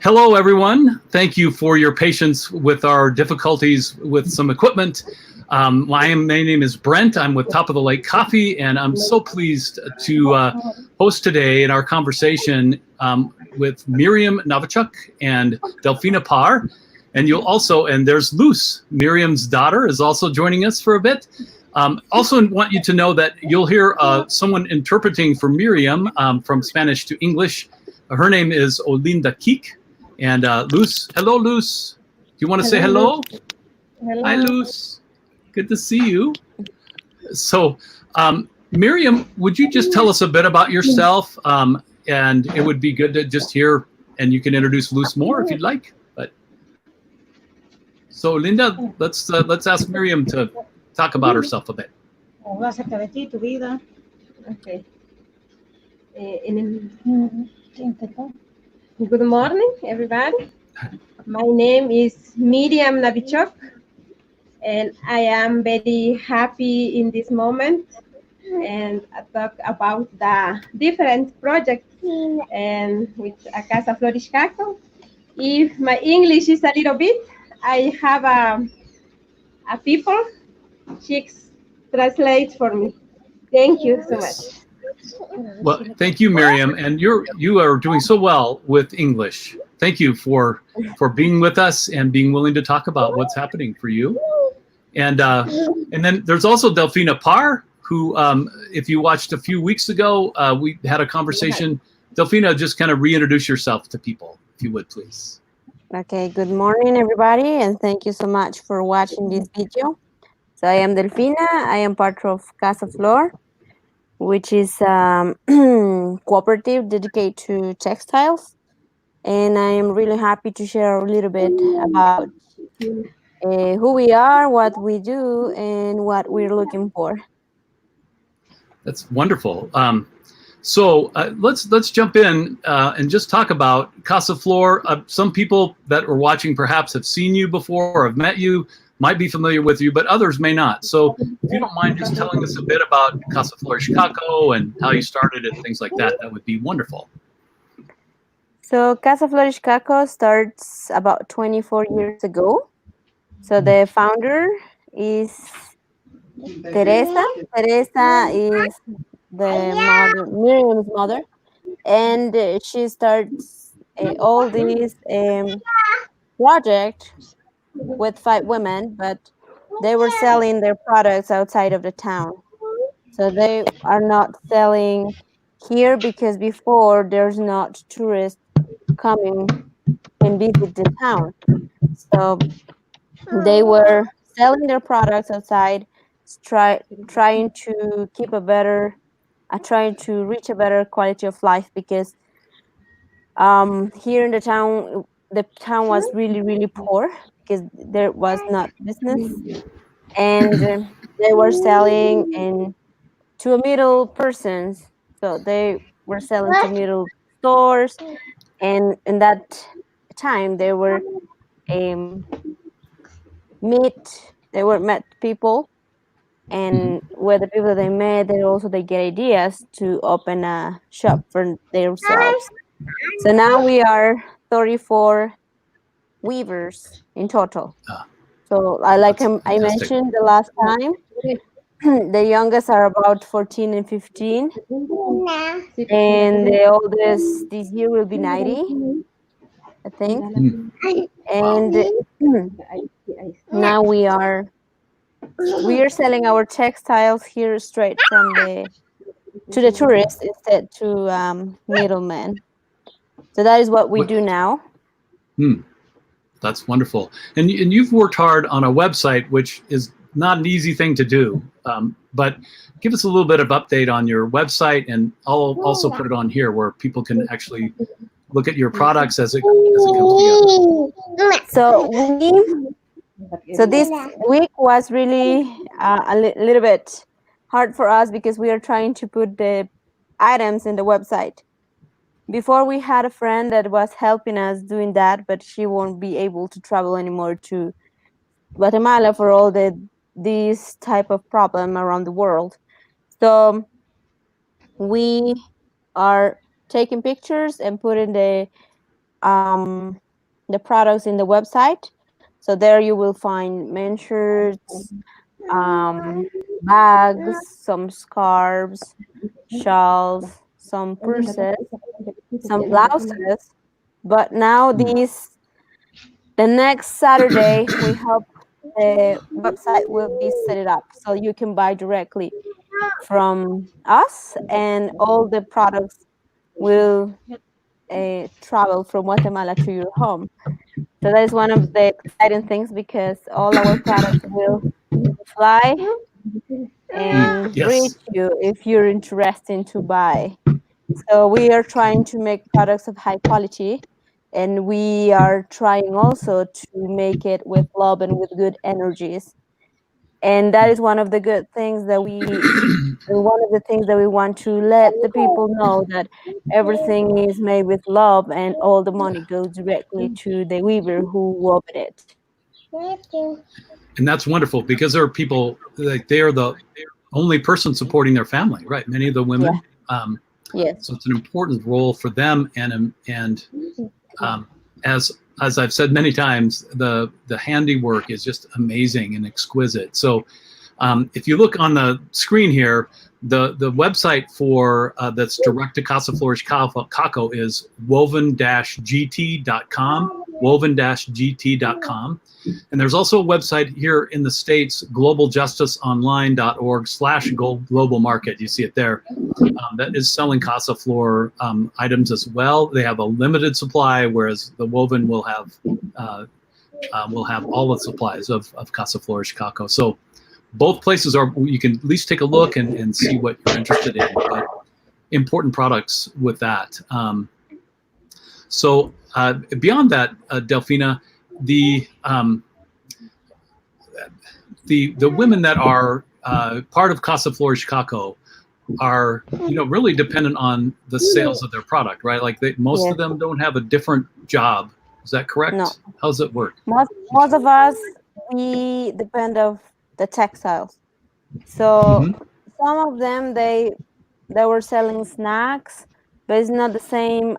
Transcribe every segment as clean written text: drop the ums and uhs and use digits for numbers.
Hello, everyone. Thank you for your patience with our difficulties with some equipment. My name is Brent. I'm with Top of the Lake Coffee, and I'm so pleased to host today in our conversation with Miriam Navichoc and Delfina Parr. And there's Luz, Miriam's daughter, is also joining us for a bit. Also want you to know that you'll hear someone interpreting for Miriam from Spanish to English. Her name is Olinda Kik. And Luz, hello, Luz. Do you want to say hello? Hello. Hi, Luz. Good to see you. So, Miriam, would you just tell us a bit about yourself? And it would be good to just hear, and you can introduce Luz more if you'd like. But so, Linda, let's ask Miriam to talk about herself a bit. Okay. Good morning, everybody. My name is Miriam Navichoc, and I am very happy in this moment. And I talk about the different projects and with Casa Flor Ixcaco. If my English is a little bit, I have a people. She translates for me. Thank you so much. Well, thank you, Miriam, and you are doing so well with English. Thank you for being with us and being willing to talk about what's happening for you. And then there's also Delfina Parr, who, if you watched a few weeks ago, we had a conversation. Delfina, just kind of reintroduce yourself to people, if you would, please. Okay, good morning, everybody, and thank you so much for watching this video. So I am Delfina. I am part of Casa Flor, which is cooperative dedicated to textiles. And I am really happy to share a little bit about who we are, what we do, and what we're looking for. That's wonderful. So let's jump in and just talk about Casa Flor. Some people that are watching perhaps have seen you before or have met you, might be familiar with you, but others may not. So if you don't mind just telling us a bit about Casa Flor Ixcaco and how you started and things like that, that would be wonderful. So Casa Flor Ixcaco starts about 24 years ago. So the founder is Teresa. Teresa is the mother, Miriam's mother, and she starts all these project with 5 women, but they were selling their products outside of the town. So they are not selling here because before there's not tourists coming and visit the town. So they were selling their products outside, trying to keep a better, trying to reach a better quality of life because here in the town was really, really poor because there was not business, and they were selling to a middle persons. So they were selling to middle stores, and in that time they were met people, and with the people they met, they get ideas to open a shop for themselves. So now we are 34 weavers in total. So I mentioned the last time, the youngest are about 14 and 15, and the oldest this year will be 90, I think. And now we are selling our textiles here straight from to the tourists instead to middlemen. So that is what we do now. That's wonderful. And you've worked hard on a website, which is not an easy thing to do. But give us a little bit of update on your website, and I'll also put it on here where people can actually look at your products as it comes together. So this week was really a little bit hard for us because we are trying to put the items in the website. Before we had a friend that was helping us doing that, but she won't be able to travel anymore to Guatemala for all this type of problem around the world. So we are taking pictures and putting the products in the website. So there you will find men's shirts, bags, some scarves, shawls, some purses, some blouses. But now the next Saturday, we hope the website will be set it up so you can buy directly from us, and all the products will travel from Guatemala to your home. So that is one of the exciting things, because all our products will fly and reach Yes. you if you're interested to buy. So we are trying to make products of high quality, and we are trying also to make it with love and with good energies. And that is one of the good things that one of the things that we want to let the people know, that everything is made with love and all the money goes directly to the weaver who wove it. And that's wonderful, because there are people like they are the only person supporting their family, right? Many of the Yeah. women. Yes. So it's an important role for them, and as I've said many times, the handiwork is just amazing and exquisite. So if you look on the screen here, the website for that's direct to Casa Flor Ixcaco is woven-gt.com, woven-gt.com. And there's also a website here in the States, globaljusticeonline.org/global market. You see it there. That is selling Casa Flor items as well. They have a limited supply, whereas the Woven will have all the supplies of Casa Flor Ixcaco. So both places you can at least take a look and see what you're interested in. But important products with that. So beyond that, Delfina, the women that are part of Casa Flor Ixcaco are really dependent on the sales of their product, right? Like most of them don't have a different job. Is that correct? No. How does it work? Most of us, we depend of the textiles. So some of them they were selling snacks, but it's not the same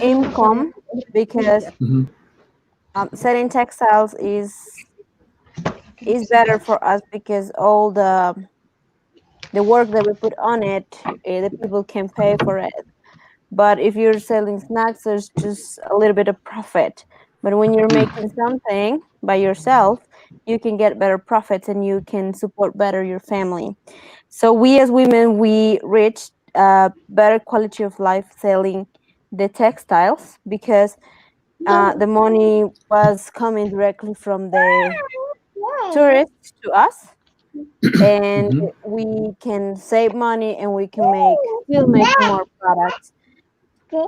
income, because selling textiles is better for us, because all the work that we put on it, the people can pay for it. But if you're selling snacks, there's just a little bit of profit. But when you're making something by yourself, you can get better profits and you can support better your family. So we as women, we reached a better quality of life selling the textiles, because the money was coming directly from the tourists to us, and we can save money and we can still make more products.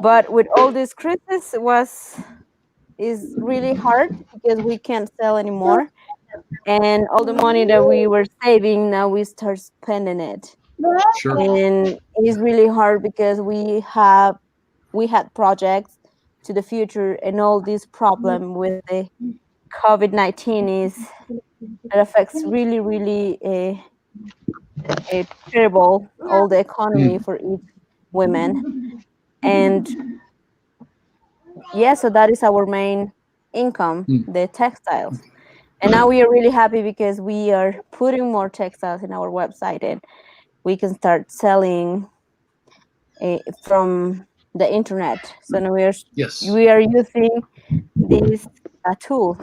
But with all this crisis is really hard, because we can't sell anymore, and all the money that we were saving, now we start spending it. Sure. And it is really hard, because we had projects to the future, and all this problem with the COVID-19 it affects really, really a terrible all the economy for each women. And so that is our main income, the textiles. And now we are really happy, because we are putting more textiles in our website, and we can start selling from the internet. So now we are using this tool.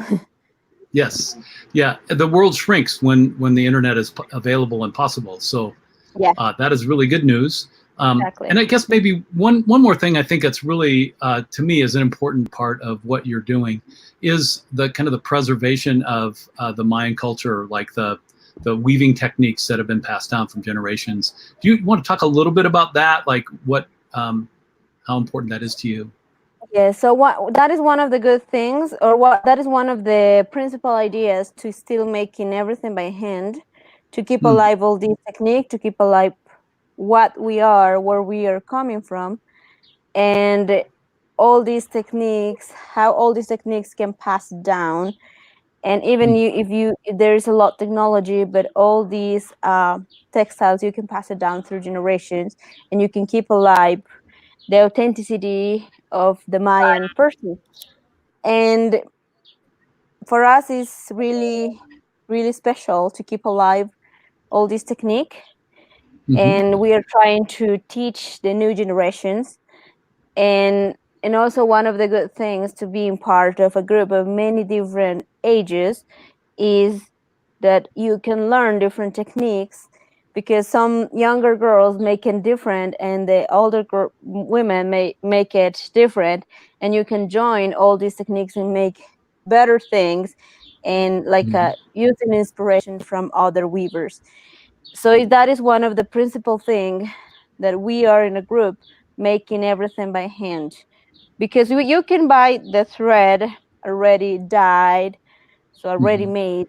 Yes. Yeah. The world shrinks when the internet is available and possible. So that is really good news. Exactly. And I guess maybe one more thing I think that's really, to me, is an important part of what you're doing is the kind of the preservation of the Mayan culture, like the weaving techniques that have been passed down from generations. Do you want to talk a little bit about that? Like how important that is to you? Yeah, so that is one of the good things, or that is one of the principal ideas, to still making everything by hand, to keep alive all this technique, to keep alive what we are, where we are coming from, and all these techniques, how all these techniques can pass down And even if there is a lot of technology, but all these textiles, you can pass it down through generations, and you can keep alive the authenticity of the Mayan person. And for us, it's really, really special to keep alive all this technique. And we are trying to teach the new generations. And also, one of the good things to being part of a group of many different ages is that you can learn different techniques, because some younger girls make it different and the older women may make it different, and you can join all these techniques and make better things, and like using inspiration from other weavers. So that is one of the principal thing, that we are in a group making everything by hand, because you can buy the thread already dyed, so already made,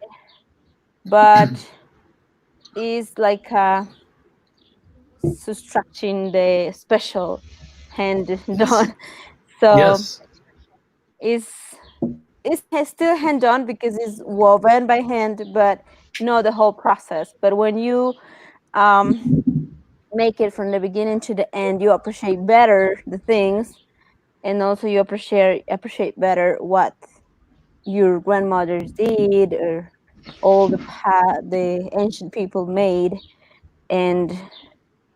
but is like subtracting the special hand done. So Yes. it's still hand done because it's woven by hand, but not the whole process. But when you um, make it from the beginning to the end, you appreciate better the things, and also you appreciate better what your grandmothers did, or all the ancient people made. And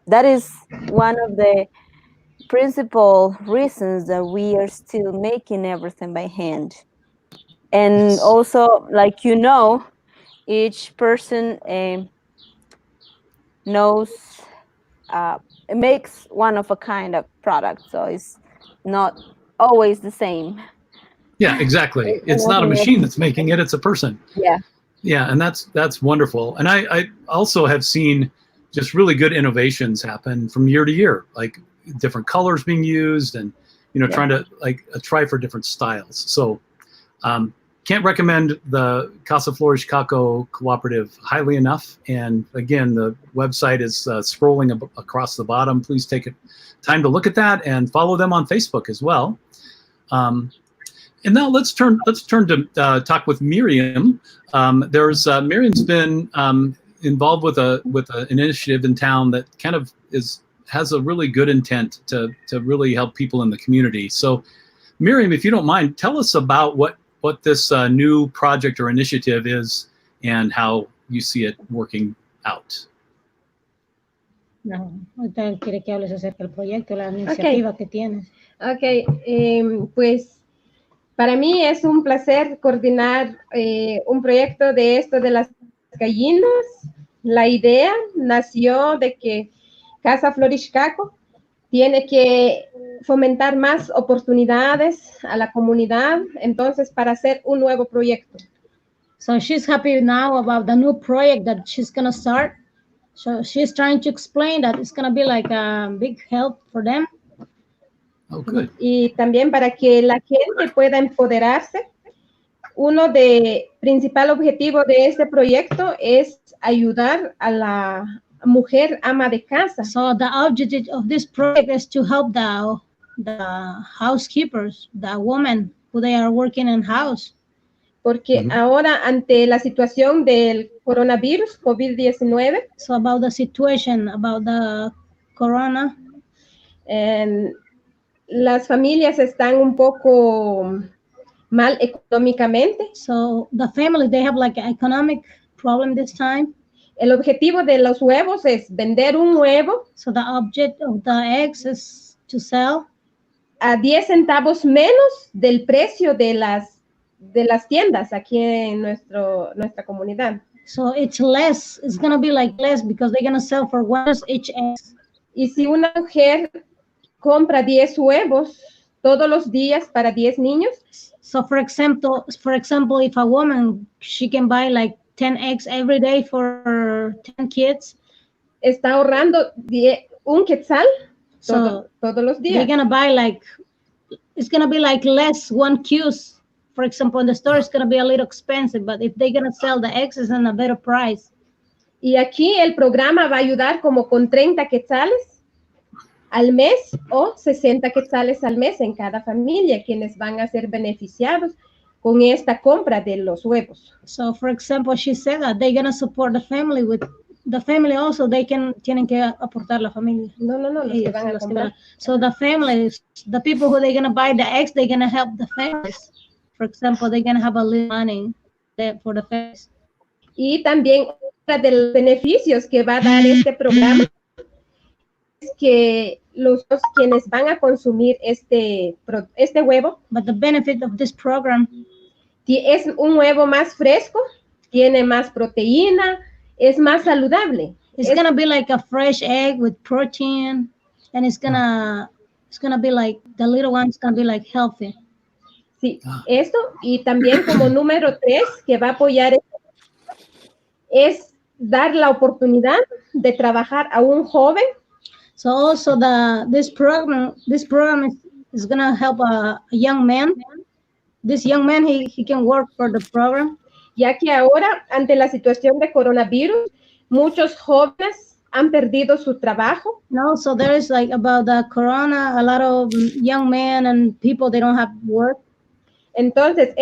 that is one of the principal reasons that we are still making everything by hand. And Yes. also, like, each person knows, it makes one of a kind of product, so it's not always the same. Yeah, exactly. And It's not a also machine that's making it, it's a person. yeah. Yeah, and that's wonderful. And I also have seen just really good innovations happen from year to year, like different colors being used, and trying to try for different styles. So can't recommend the Casa Flor Ixcaco cooperative highly enough. And again, the website is scrolling across the bottom. Please take time to look at that and follow them on Facebook as well. And now let's turn to talk with Miriam. Miriam's been involved with an initiative in town that kind of has a really good intent to really help people in the community. So, Miriam, if you don't mind, tell us about what this new project or initiative is and how you see it working out. No, ahorita quiere que hables acerca del proyecto, la iniciativa que tienes. Ok, pues para mí es un placer coordinar un proyecto de esto de las gallinas. La idea nació de que Casa Flor Ixcaco tiene que fomentar más oportunidades a la comunidad, entonces para hacer un nuevo proyecto. So she's happy now about the new project that she's going to start. So she's trying to explain that it's going to be like a big help for them. Oh, good. Y también para que la gente pueda empoderarse. Uno de principal objetivo de este proyecto es ayudar a la mujer ama de casa. So the objective of this project is to help the housekeepers, the women who they are working in house. Porque ahora, ante la situación del coronavirus, COVID-19, so about the situation, about the corona, las familias están un poco mal económicamente. So the family, they have like an economic problem this time. El objetivo de los huevos es vender un huevo. So the object of the eggs is to sell a 10 centavos menos del precio de las tiendas aquí en nuestra comunidad. So it's less, it's going to be like less because they're going to sell for $1 each egg. Y si una mujer compra 10 huevos todos los días para 10 niños. So for example, if a woman, she can buy like 10 eggs every day for 10 kids. Está ahorrando un quetzal todos los días. They're going to buy like, it's going to be like less 1 cuse. For example, in the store, it's going to be a little expensive, but if they're going to sell the eggs, it's in a better price. Y aquí el programa va a ayudar como con 30 quetzales al mes o 60 quetzales al mes en cada familia, quienes van a ser beneficiados con esta compra de los huevos. So, for example, she said that they're gonna support the family with the family also. Tienen que aportar la familia. No, los que van a Los que comprar. So the families, the people who they're gonna buy the eggs, they're gonna help the families. For example, they're gonna have a little money there for the families. Y también otra de los beneficios que va a dar este programa es que quienes van a consumir este huevo, But the benefit of this program, es un huevo más fresco, tiene más proteína, es más saludable. it's gonna be like a fresh egg with protein, and it's gonna be like the little one's gonna be like healthy. Sí, esto, y también como número 3 que va a apoyar es dar la oportunidad de trabajar a un joven. So also this program is gonna help a young man. This young man, he can work for the program. Ya que ahora, ante la situación de coronavirus, muchos jóvenes han perdido su trabajo. No, so there is like about the corona, a lot of young men and people, they don't have work. Entonces,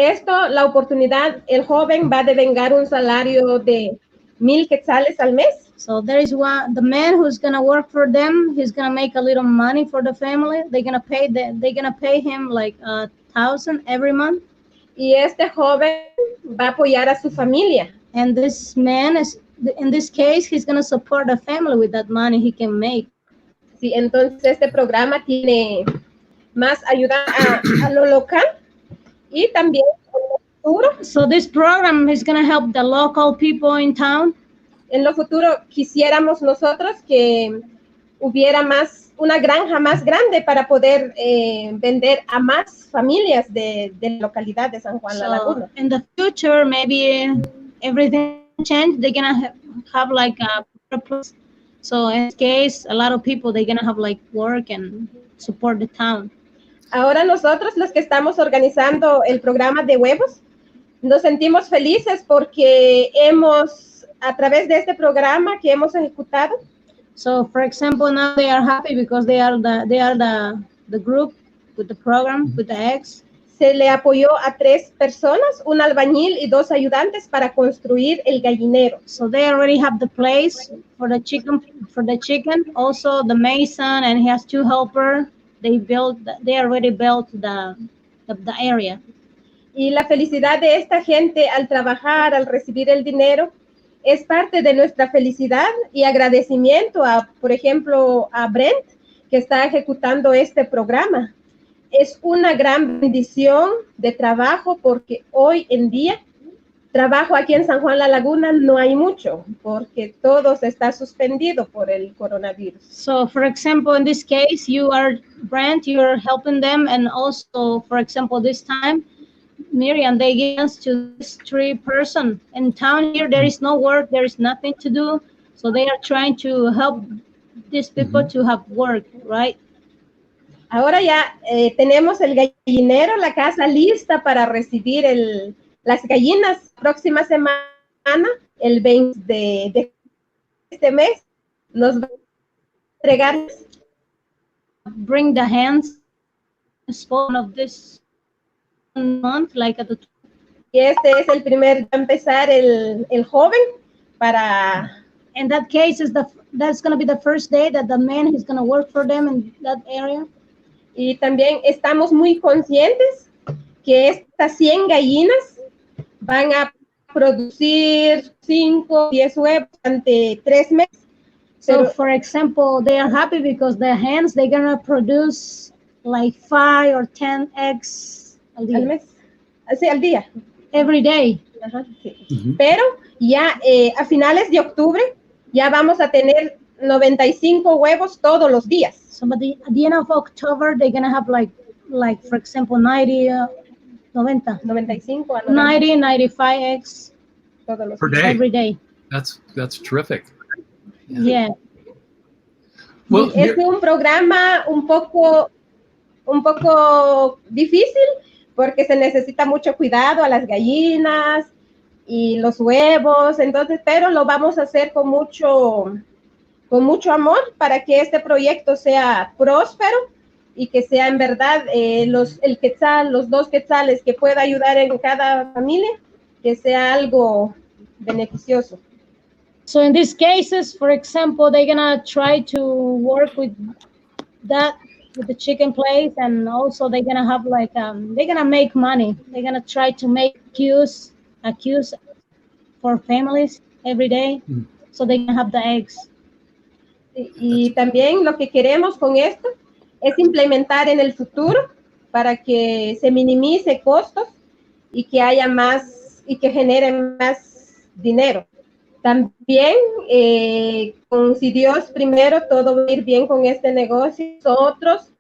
la oportunidad, el joven va a devengar un salario de 1,000 quetzales al mes. So there is the man who's gonna work for them. He's gonna make a little money for the family. They're gonna pay him like 1,000 every month. Y este joven va a apoyar a su familia. And this man in this case, he's gonna support the family with that money he can make. Sí, entonces este programa tiene más ayuda a lo local y también en lo futuro. So this program is gonna help the local people in town. En lo futuro quisiéramos nosotros que hubiera una granja más grande para poder vender a más familias de la localidad de San Juan la Laguna. In the future, maybe everything change. They're gonna have like a place. So in this case, a lot of people, they're gonna have like work and support the town. Ahora nosotros, los que estamos organizando el programa de huevos, nos sentimos felices porque a través de este programa que hemos ejecutado. So, for example, now they are happy because they are the group with the program, with the eggs. Se le apoyó a 3 personas, un albañil y 2 ayudantes para construir el gallinero. So they already have the place for the chicken. Also, the mason, and he has 2 helpers. They already built the area. Y la felicidad de esta gente al trabajar, al recibir el dinero, es parte de nuestra felicidad y agradecimiento por ejemplo, a Brent, que está ejecutando este programa. Es una gran bendición de trabajo porque hoy en día, trabajo aquí en San Juan la Laguna no hay mucho, porque todo se está suspendido por el coronavirus. So, for example, in this case, Brent, you're helping them, and also, for example, this time, Miriam, they gave us to this 3 person in town here. There is no work, there is nothing to do. So they are trying to help these people to have work, right? Ahora ya tenemos el gallinero, la casa lista para recibir las gallinas. Próxima semana, el 20 de este mes, nos va a entregar. Bring the hands, spawn of this month, like at the. Y este es el primer, va a empezar el joven para. In that case, that's going to be the first day that the man is going to work for them in that area. Y también estamos muy conscientes que estas 100 gallinas van a producir 5, 10 huevos durante 3 meses. So, for example, they are happy because the hens, they're going to produce like 5 or 10 eggs al mes. Sí, al día. Every day. Ajá, sí. Pero ya a finales de octubre ya vamos a tener 95 huevos todos los días. So, but at the end of October, they're going to have like, for example, 95 a 90, 95 eggs todos los per días. day. Every day. That's terrific. Yeah. Well, Es un programa un poco difícil porque se necesita mucho cuidado a las gallinas y los huevos, entonces, pero lo vamos a hacer con mucho amor para que este proyecto sea próspero y que sea en verdad el quetzal, los 2 quetzales que pueda ayudar en cada familia, que sea algo beneficioso. So in these cases, for example, they're gonna try to work with that, with the chicken place, and also they're gonna have like they're gonna make money. They're gonna try to make queues for families every day, so they're gonna have the eggs. Y también lo que queremos con esto es implementar en el futuro para que se minimice costos y que haya más y que genere más dinero. También, si Dios primero, todo va a ir bien con este negocio. Nosotros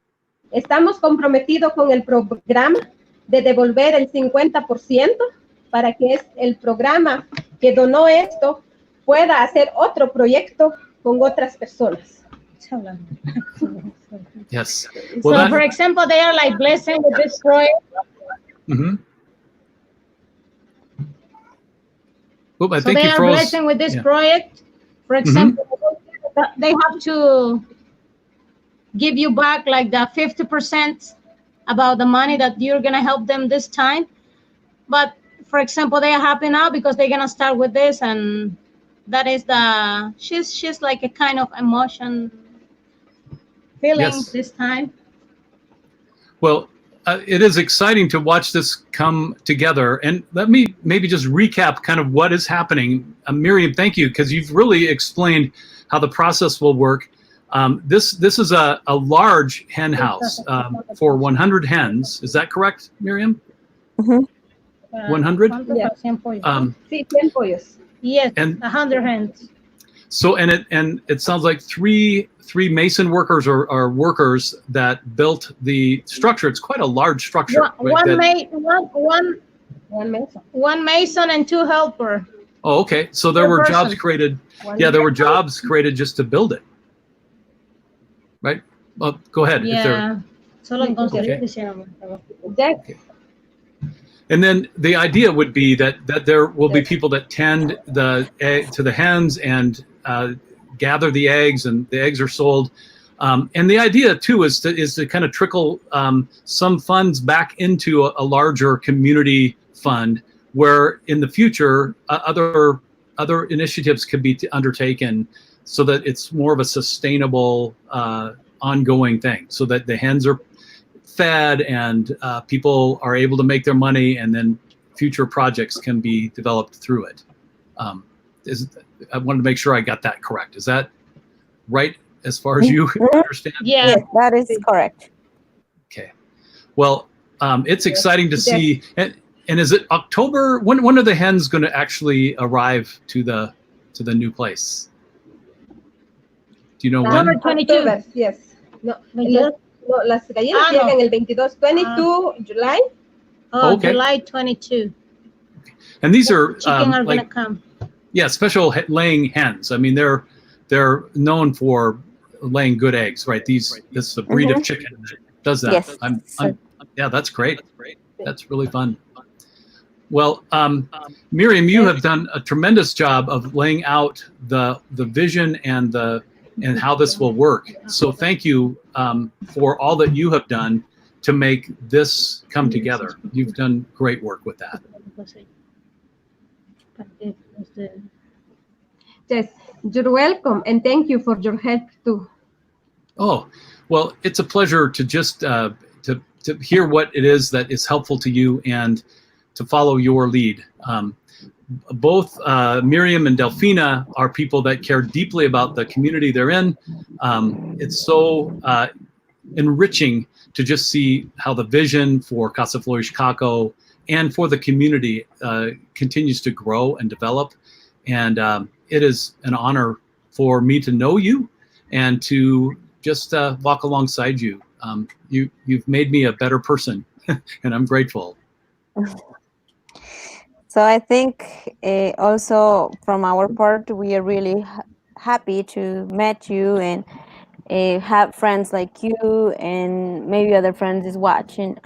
estamos comprometidos con el programa de devolver el 50% para que el programa que donó esto pueda hacer otro proyecto con otras personas. Yes. Well, Well, so, for example, they are like blessing with this project. Mm-hmm. Well, I So think they you are froze. blessing with this Yeah. project. For example, they have to give you back like the 50% about the money that you're gonna help them this time. But for example, they are happy now because they're gonna start with this, and that is she's like a kind of emotion feeling Yes. this time. Well, it is exciting to watch this come together. And let me maybe just recap kind of what is happening. Miriam, thank you, because you've really explained how the process will work. This is a large hen house for 100 hens. Is that correct, Miriam? Mhm. 100? Yeah. Sí, 100 pollos. Yes, And 100 hens. so, and it sounds like three mason workers or workers that built the structure. It's quite a large structure. One Mason. one mason and 2 helper. Oh, okay. So there were jobs created. Yeah, there were jobs created just to build it. Right? Well, go ahead. Yeah. Solo en construir Okay. hicieron. Yes. And then the idea would be that there will be people that tend to the hens and gather the eggs, and the eggs are sold. And the idea too is to kind of trickle some funds back into a larger community fund, where in the future other initiatives could be undertaken, so that it's more of a sustainable, ongoing thing, so that the hens are fed and people are able to make their money, and then future projects can be developed through it. I wanted to make sure I got that correct. Is that right as far as you understand? Yeah. Yes, that is correct. Okay. Well, it's exciting to see. And is it October? When are the hens going to actually arrive to the new place? Do you know when? October 22. October, yes. No, las gallinas no. llegan el 22, 22 July. Oh, Okay. July 22. And these are Chicken are like, gonna come. yeah, special laying hens. I mean, they're known for laying good eggs, right? This is a breed of chicken that does that. Yes. Yeah, that's great. That's really fun. Well, Miriam, you have done a tremendous job of laying out the vision and how this will work. So thank you for all that you have done to make this come together. You've done great work with that. Yes, you're welcome, and thank you for your help too. Oh, well, it's a pleasure to just to hear what it is that is helpful to you and to follow your lead. Both Miriam and Delfina are people that care deeply about the community they're in. It's so enriching to just see how the vision for Casa Flor Ixcaco and for the community continues to grow and develop. And it is an honor for me to know you and to just walk alongside you. You've made me a better person, and I'm grateful. So I think also from our part, we are really happy to meet you and have friends like you, and maybe other friends is watching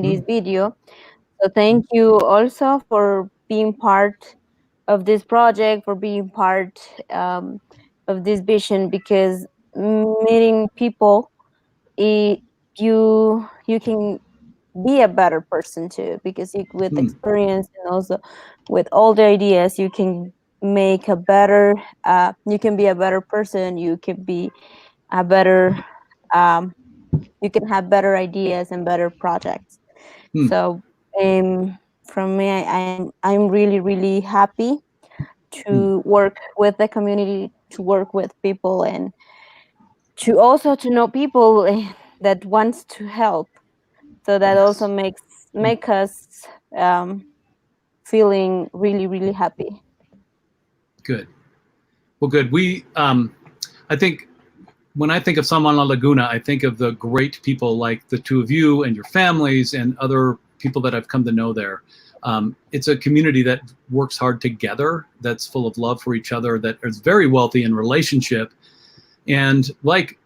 this video. So thank you also for being part of this project, for being part of this vision, because meeting people you can be a better person too, because with experience and also with all the ideas, you can make a better. You can be a better person. You can be a better. You can have better ideas and better projects. So, from me, I'm really really happy to work with the community, to work with people, and to also to know people that wants to help. So that also make us feeling really really happy. Good. Well, good. I think when I think of San Juan la Laguna, I think of the great people like the two of you and your families and other people that I've come to know there. It's a community that works hard together, that's full of love for each other, that is very wealthy in relationship. And like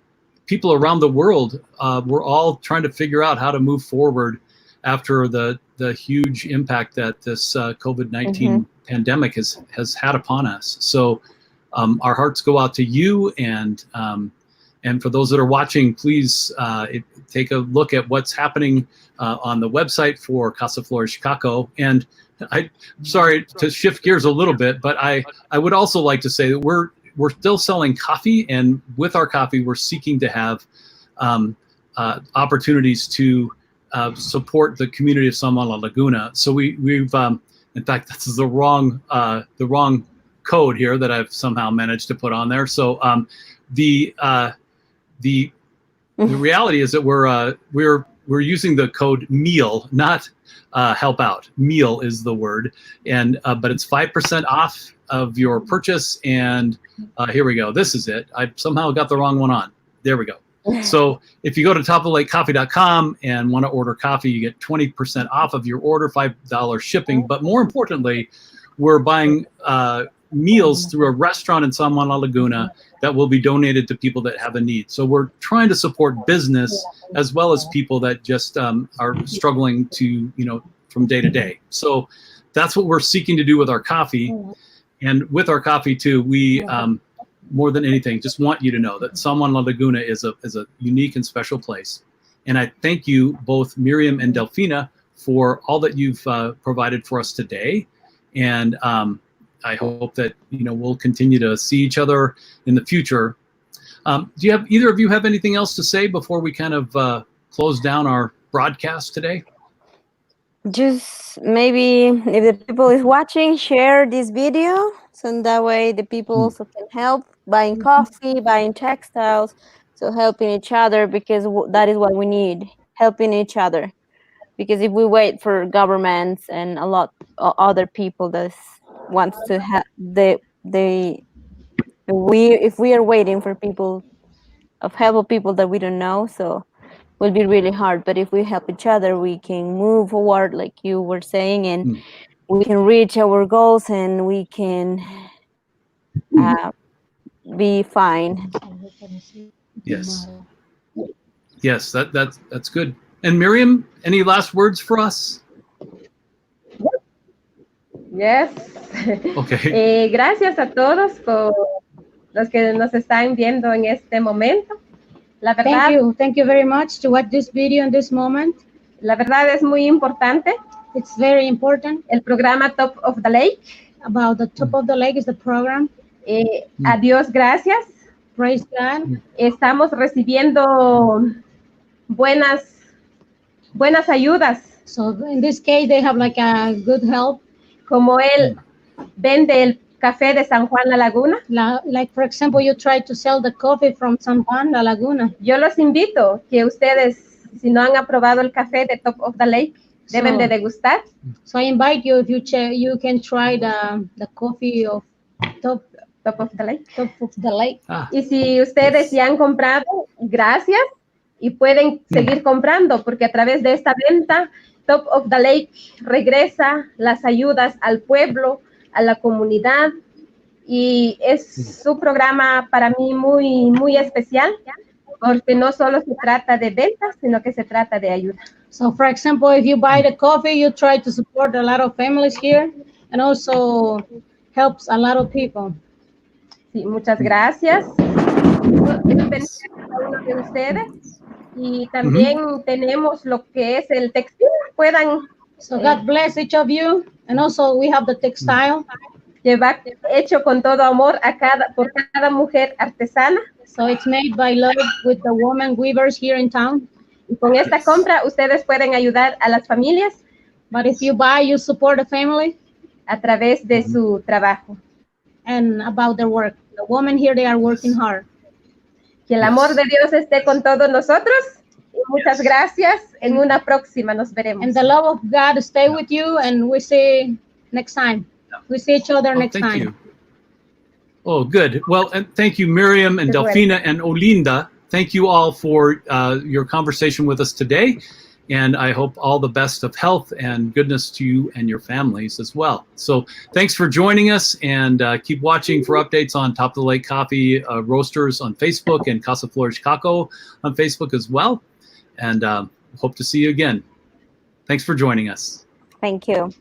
people around the world, we're all trying to figure out how to move forward after the huge impact that this COVID-19 pandemic has had upon us. So our hearts go out to you, and for those that are watching, please take a look at what's happening on the website for Casa Flor Ixcaco. And I'm sorry to shift gears a little bit, but I would also like to say that we're still selling coffee, and with our coffee, we're seeking to have opportunities to support the community of San Juan la Laguna. So we've in fact, this is the wrong code here that I've somehow managed to put on there. So the reality is that we're using the code MEAL, not help out. MEAL is the word, and but it's 5% off of your purchase. And here we go. This is it. I somehow got the wrong one on. There we go. So if you go to topoftheLakeCoffee.com and want to order coffee, you get 20% off of your order, $5 shipping. But more importantly, we're buying meals through a restaurant in San Juan la Laguna that will be donated to people that have a need. So we're trying to support business as well as people that just are struggling to, from day to day. So that's what we're seeking to do with our coffee. And with our coffee too, we more than anything just want you to know that San Juan la Laguna is a unique and special place. And I thank you, both Miriam and Delfina, for all that you've provided for us today. And I hope that we'll continue to see each other in the future. Do either of you have anything else to say before we kind of close down our broadcast today? Just maybe if the people is watching, share this video, so that way the people also can help buying coffee, buying textiles, so helping each other, because that is what we need, helping each other. Because if we wait for governments and a lot of other people that wants to have if we are waiting for people of help people that we don't know, so will be really hard. But if we help each other, we can move forward, like you were saying, and we can reach our goals, and we can be fine. Yes. Yes, that's good. And Miriam, any last words for us? Yes. Okay. Gracias a todos por los que nos están viendo en este momento. La verdad, Thank you very much to watch this video in this moment. La verdad es muy importante. It's very important. El programa Top of the Lake. About the Top of the Lake is the program. A Dios gracias. Praise God. Estamos recibiendo buenas ayudas. So in this case, they have like a good help. Como él vende el café de San Juan la Laguna. Like, for example, you try to sell the coffee from San Juan la Laguna. Yo los invito que ustedes, si no han aprobado el café de Top of the Lake, deben de degustar. So I invite you, if you can try the coffee of Top of the Lake. Top of the Lake. Y si ustedes ya han comprado, gracias, y pueden seguir comprando, porque a través de esta venta, Top of the Lake regresa las ayudas al pueblo, a la comunidad, y es su programa para mí muy, muy especial, porque no solo se trata de ventas, sino que se trata de ayuda. So, for example, if you buy the coffee, you try to support a lot of families here, and also helps a lot of people. Sí, muchas gracias. Dios bendiga a cada uno de ustedes. Y también tenemos lo que es el textil. Puedan So God bless each of you. And also we have the textile. llevar hecho con todo amor por cada mujer artesana. So it's made by love with the woman weavers here in town. Y con esta compra ustedes pueden ayudar a las familias. But if you buy, you support the family. A través de su trabajo. And about their work. The women here, they are working hard. Que el amor de Dios esté con todos nosotros. Y muchas gracias. En una próxima nos veremos. And the love of God stay with you, and we see next time. We see each other next thank time. You. Oh, good. Well, and thank you, Miriam and Delfina and Olinda. Thank you all for your conversation with us today. And I hope all the best of health and goodness to you and your families as well. So thanks for joining us, and keep watching for updates on Top of the Lake Coffee Roasters on Facebook and Casa Flor Ixcaco on Facebook as well. And hope to see you again. Thanks for joining us. Thank you.